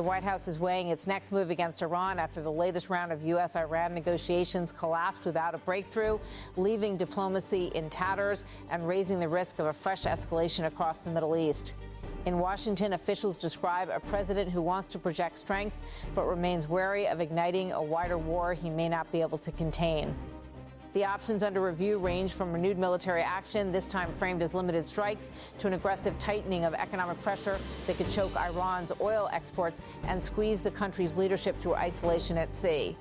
The White House is weighing its next move against Iran after the latest round of U.S. Iran negotiations collapsed without a breakthrough, leaving diplomacy in tatters and raising the risk of a fresh escalation across the Middle East. In Washington, officials describe a president who wants to project strength but remains wary of igniting a wider war he may not be able to contain. The options under review range from renewed military action, this time framed as limited strikes, to an aggressive tightening of economic pressure that could choke Iran's oil exports and squeeze the country's leadership through isolation at sea.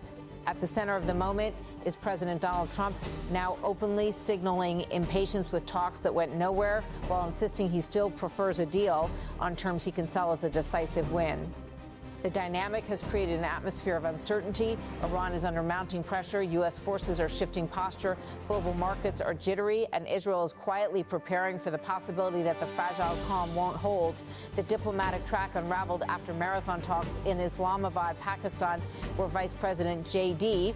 At the center of the moment is President Donald Trump, now openly signaling impatience with talks that went nowhere, while insisting he still prefers a deal on terms he can sell as a decisive win. The dynamic has created an atmosphere of uncertainty. Iran is under mounting pressure. U.S. forces are shifting posture. Global markets are jittery, and Israel is quietly preparing for the possibility that the fragile calm won't hold. The diplomatic track unraveled after marathon talks in Islamabad, Pakistan, where Vice President J.D.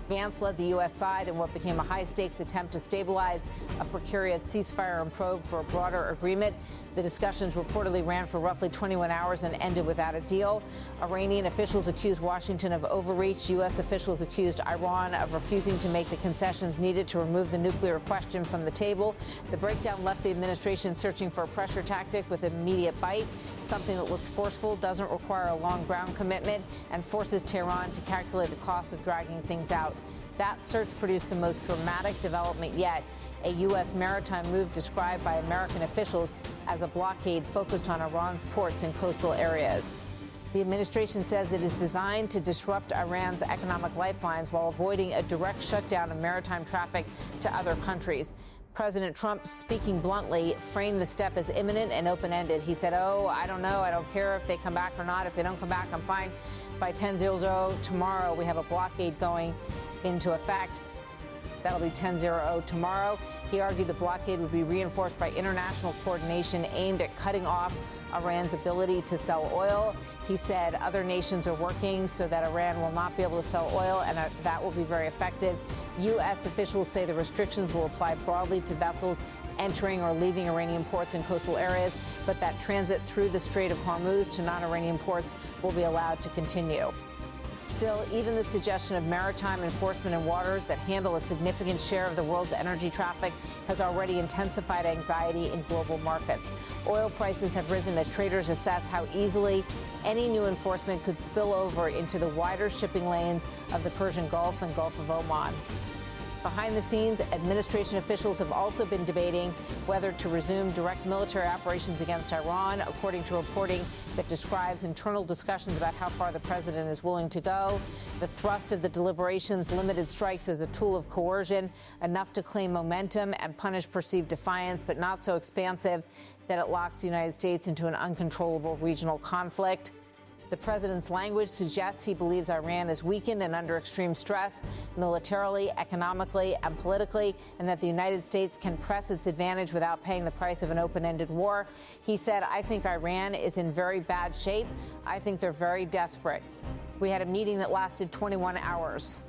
Vance led the U.S. side in what became a high-stakes attempt to stabilize a precarious ceasefire and probe for a broader agreement. The discussions reportedly ran for roughly 21 hours and ended without a deal. Iranian officials accused Washington of overreach. U.S. officials accused Iran of refusing to make the concessions needed to remove the nuclear question from the table. The breakdown left the administration searching for a pressure tactic with immediate bite, something that looks forceful, doesn't require a long ground commitment, and forces Tehran to calculate the cost of dragging things out. That search produced the most dramatic development yet, a U.S. maritime move described by American officials as a blockade focused on Iran's ports and coastal areas. The administration says it is designed to disrupt Iran's economic lifelines while avoiding a direct shutdown of maritime traffic to other countries. President Trump, speaking bluntly, framed the step as imminent and open-ended. He said, I don't know. I don't care if they come back or not. If they don't come back, I'm fine. By 10:00 tomorrow, we have a blockade going into effect. That'll be 10:00 tomorrow. He argued the blockade would be reinforced by international coordination aimed at cutting off Iran's ability to sell oil. He said other nations are working so that Iran will not be able to sell oil, and that will be very effective. U.S. officials say the restrictions will apply broadly to vessels entering or leaving Iranian ports and coastal areas, but that transit through the Strait of Hormuz to non-Iranian ports will be allowed to continue. Still, even the suggestion of maritime enforcement in waters that handle a significant share of the world's energy traffic has already intensified anxiety in global markets. Oil prices have risen as traders assess how easily any new enforcement could spill over into the wider shipping lanes of the Persian Gulf and Gulf of Oman. Behind the scenes, administration officials have also been debating whether to resume direct military operations against Iran, according to reporting that describes internal discussions about how far the president is willing to go. The thrust of the deliberations limited strikes as a tool of coercion, enough to claim momentum and punish perceived defiance, but not so expansive that it locks the United States into an uncontrollable regional conflict. The president's language suggests he believes Iran is weakened and under extreme stress, militarily, economically, and politically, and that the United States can press its advantage without paying the price of an open-ended war. He said, I think Iran is in very bad shape. I think they're very desperate. We had a meeting that lasted 21 hours.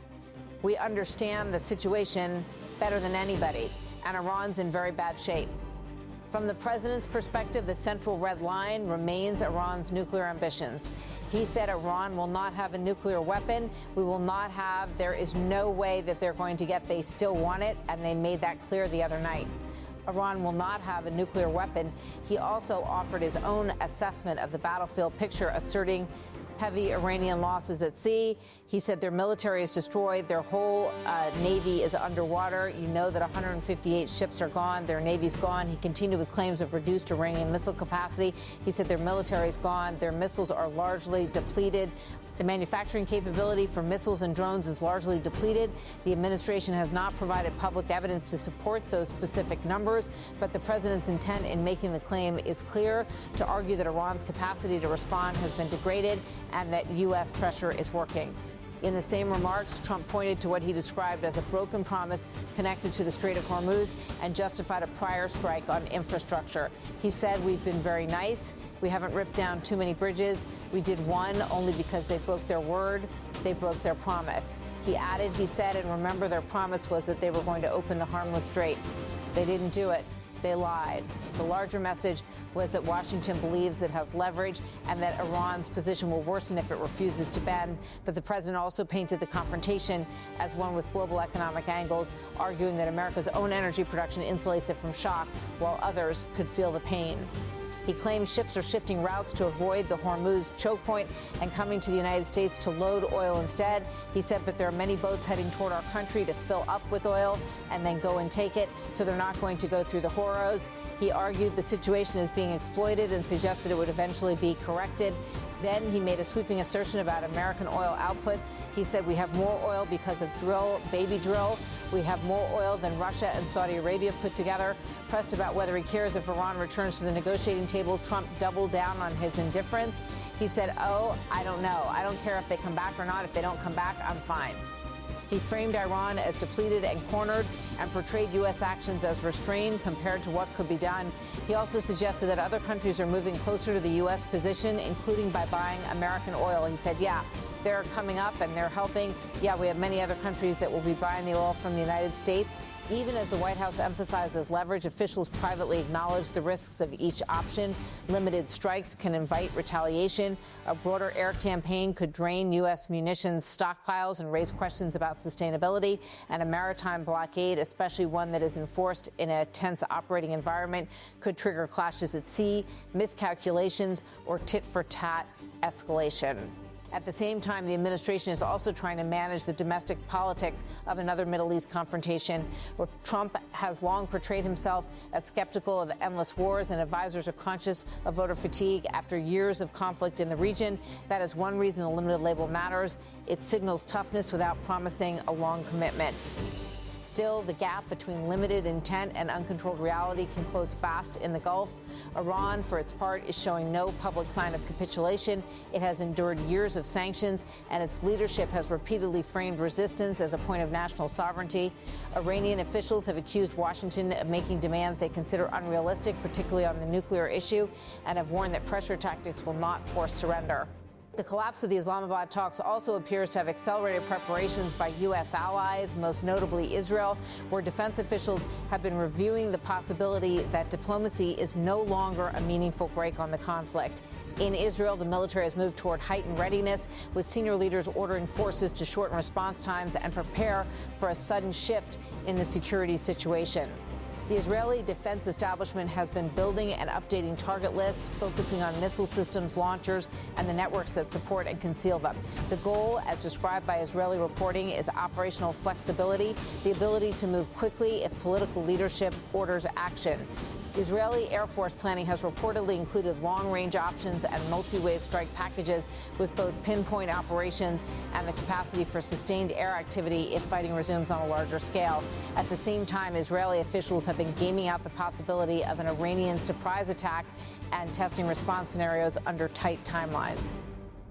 We understand the situation better than anybody, and Iran's in very bad shape. From the president's perspective, the central red line remains Iran's nuclear ambitions. He said Iran will not have a nuclear weapon. We will not have. There is no way that they're going to get. They still want it, and they made that clear the other night. Iran will not have a nuclear weapon. He also offered his own assessment of the battlefield picture, asserting heavy Iranian losses at sea. He said their military is destroyed. Their whole Navy is underwater. You know that 158 ships are gone. Their Navy's gone. He continued with claims of reduced Iranian missile capacity. He said their military is gone. Their missiles are largely depleted. The manufacturing capability for missiles and drones is largely depleted. The administration has not provided public evidence to support those specific numbers, but the president's intent in making the claim is clear, to argue that Iran's capacity to respond has been degraded and that U.S. pressure is working. In the same remarks, Trump pointed to what he described as a broken promise connected to the Strait of Hormuz and justified a prior strike on infrastructure. He said, we've been very nice. We haven't ripped down too many bridges. We did one only because they broke their word. They broke their promise. He added, he said, and remember, their promise was that they were going to open the Hormuz Strait. They didn't do it. they lied. The larger message was that Washington believes it has leverage and that Iran's position will worsen if it refuses to bend. But the president also painted the confrontation as one with global economic angles, arguing that America's own energy production insulates it from shock, while others could feel the pain. He claims ships are shifting routes to avoid the Hormuz choke point and coming to the United States to load oil instead. He said that there are many boats heading toward our country to fill up with oil and then go and take it, so they're not going to go through the Hormuz. He argued the situation is being exploited and suggested it would eventually be corrected. Then he made a sweeping assertion about American oil output. He said we have more oil because of baby drill. We have more oil than Russia and Saudi Arabia put together. Pressed about whether he cares if Iran returns to the negotiating table, Trump doubled down on his indifference. He said, I don't know. I don't care if they come back or not. If they don't come back, I'm fine. He framed Iran as depleted and cornered and portrayed U.S. actions as restrained compared to what could be done. He also suggested that other countries are moving closer to the U.S. position, including by buying American oil. He said, yeah, they're coming up and they're helping. Yeah, we have many other countries that will be buying the oil from the United States. Even as the White House emphasizes leverage, officials privately acknowledge the risks of each option. Limited strikes can invite retaliation. A broader air campaign could drain U.S. munitions stockpiles and raise questions about sustainability. And a maritime blockade, especially one that is enforced in a tense operating environment, could trigger clashes at sea, miscalculations, or tit-for-tat escalation. At the same time, the administration is also trying to manage the domestic politics of another Middle East confrontation, where Trump has long portrayed himself as skeptical of endless wars, and advisors are conscious of voter fatigue after years of conflict in the region. That is one reason the limited label matters. It signals toughness without promising a long commitment. Still, the gap between limited intent and uncontrolled reality can close fast in the Gulf. Iran, for its part, is showing no public sign of capitulation. It has endured years of sanctions, and its leadership has repeatedly framed resistance as a point of national sovereignty. Iranian officials have accused Washington of making demands they consider unrealistic, particularly on the nuclear issue, and have warned that pressure tactics will not force surrender. The collapse of the Islamabad talks also appears to have accelerated preparations by U.S. allies, most notably Israel, where defense officials have been reviewing the possibility that diplomacy is no longer a meaningful break on the conflict. In Israel, the military has moved toward heightened readiness, with senior leaders ordering forces to shorten response times and prepare for a sudden shift in the security situation. The Israeli defense establishment has been building and updating target lists, focusing on missile systems, launchers, and the networks that support and conceal them. The goal, as described by Israeli reporting, is operational flexibility, the ability to move quickly if political leadership orders action. Israeli Air Force planning has reportedly included long-range options and multi-wave strike packages with both pinpoint operations and the capacity for sustained air activity if fighting resumes on a larger scale. At the same time, Israeli officials have been gaming out the possibility of an Iranian surprise attack and testing response scenarios under tight timelines.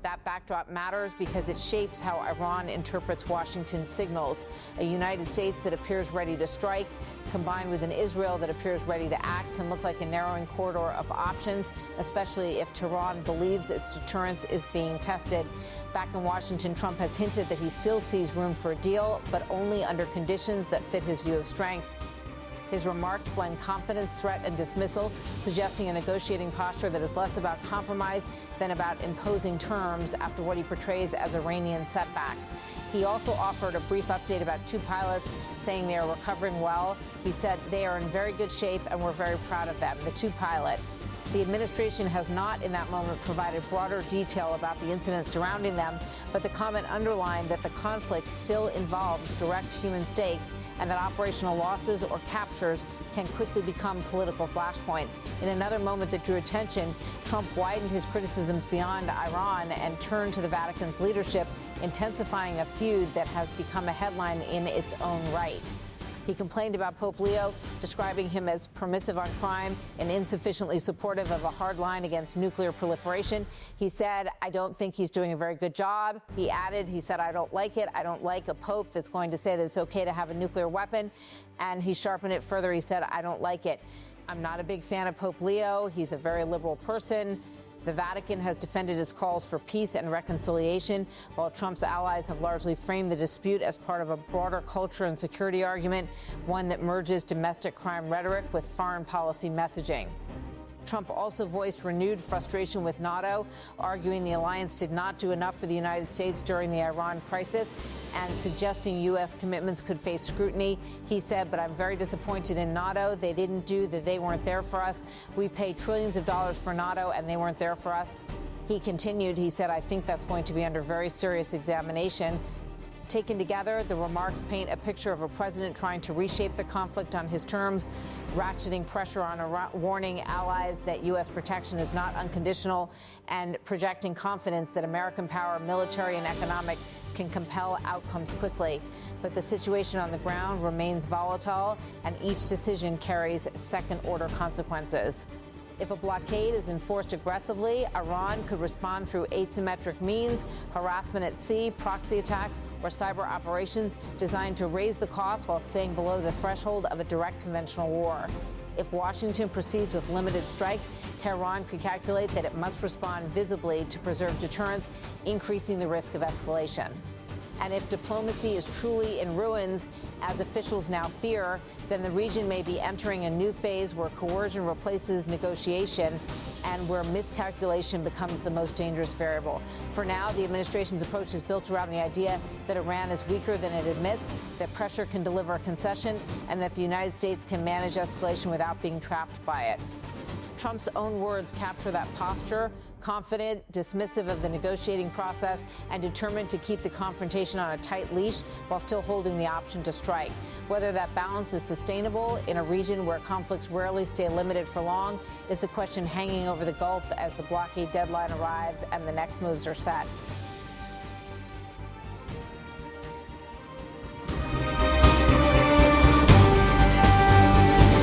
That backdrop matters because it shapes how Iran interprets Washington's signals. A United States that appears ready to strike, combined with an Israel that appears ready to act, can look like a narrowing corridor of options, especially if Tehran believes its deterrence is being tested. Back in Washington, Trump has hinted that he still sees room for a deal, but only under conditions that fit his view of strength. His remarks blend confidence, threat, and dismissal, suggesting a negotiating posture that is less about compromise than about imposing terms after what he portrays as Iranian setbacks. He also offered a brief update about two pilots, saying they are recovering well. He said they are in very good shape and we're very proud of them, the two pilots. The administration has not, in that moment, provided broader detail about the incidents surrounding them, but the comment underlined that the conflict still involves direct human stakes and that operational losses or captures can quickly become political flashpoints. In another moment that drew attention, Trump widened his criticisms beyond Iran and turned to the Vatican's leadership, intensifying a feud that has become a headline in its own right. He complained about Pope Leo, describing him as permissive on crime and insufficiently supportive of a hard line against nuclear proliferation. He said, I don't think he's doing a very good job. He added, he said, I don't like it. I don't like a pope that's going to say that it's okay to have a nuclear weapon. And he sharpened it further. He said, I don't like it. I'm not a big fan of Pope Leo. He's a very liberal person. The Vatican has defended its calls for peace and reconciliation, while Trump's allies have largely framed the dispute as part of a broader culture and security argument, one that merges domestic crime rhetoric with foreign policy messaging. Trump also voiced renewed frustration with NATO, arguing the alliance did not do enough for the United States during the Iran crisis and suggesting U.S. commitments could face scrutiny. He said, but I'm very disappointed in NATO. They didn't do that. They weren't there for us. We pay trillions of dollars for NATO, and they weren't there for us. He continued, he said, I think that's going to be under very serious examination. Taken together, the remarks paint a picture of a president trying to reshape the conflict on his terms, ratcheting pressure on Iran, warning allies that U.S. protection is not unconditional, and projecting confidence that American power, military and economic, can compel outcomes quickly. But the situation on the ground remains volatile, and each decision carries second-order consequences. If a blockade is enforced aggressively, Iran could respond through asymmetric means, harassment at sea, proxy attacks, or cyber operations designed to raise the cost while staying below the threshold of a direct conventional war. If Washington proceeds with limited strikes, Tehran could calculate that it must respond visibly to preserve deterrence, increasing the risk of escalation. And if diplomacy is truly in ruins, as officials now fear, then the region may be entering a new phase where coercion replaces negotiation and where miscalculation becomes the most dangerous variable. For now, the administration's approach is built around the idea that Iran is weaker than it admits, that pressure can deliver a concession, and that the United States can manage escalation without being trapped by it. Trump's own words capture that posture: confident, dismissive of the negotiating process, and determined to keep the confrontation on a tight leash while still holding the option to strike. Whether that balance is sustainable in a region where conflicts rarely stay limited for long is the question hanging over the Gulf as the blockade deadline arrives and the next moves are set.